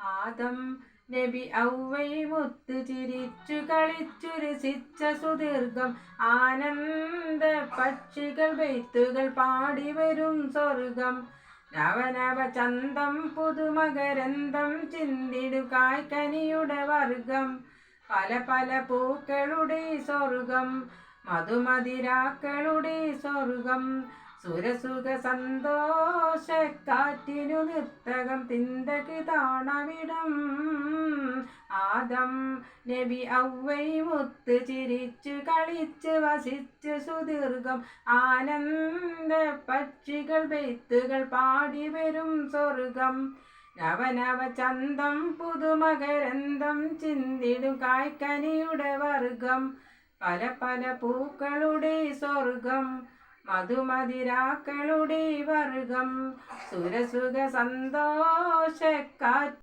ആദം നബി ഔവയുമൊത്തു ചിരിച്ചു കളിച്ചു രസിച്ച സുദീർഘം ആനന്ദ പക്ഷികൾ ബെയ്ത്തുകൾ പാടി വരും സ്വർഗം. നവനവ ചന്തം പുതുമകരന്തം ചിന്തിടു കായ്കനിയുടെ വർഗം. പല പല പൂക്കളുടെ സ്വർഗം, മധുമതിരാക്കളുടെ സ്വർഗം. സുരസുഖ സന്തോഷക്കാറ്റിനു നിർത്തകം തിന്തകിതാണവിടം. ആദം നബി ഔവയുമൊത്തു ചിരിച്ചു കളിച്ചു വസിച്ചു സുദീർഘം ആനന്ദ പക്ഷികൾ ബെയ്ത്തുകൾ പാടി വരും സ്വർഗം. നവനവ ചന്തം പുതുമകരന്തം ചിന്തിടും കായ്കനിയുടെ വർഗം. പല പല പൂക്കളുടെ സ്വർഗം, മധുമതിരാക്കളുടെ വർഗം. സുരസുഖ സന്തോഷക്കാറ്റ്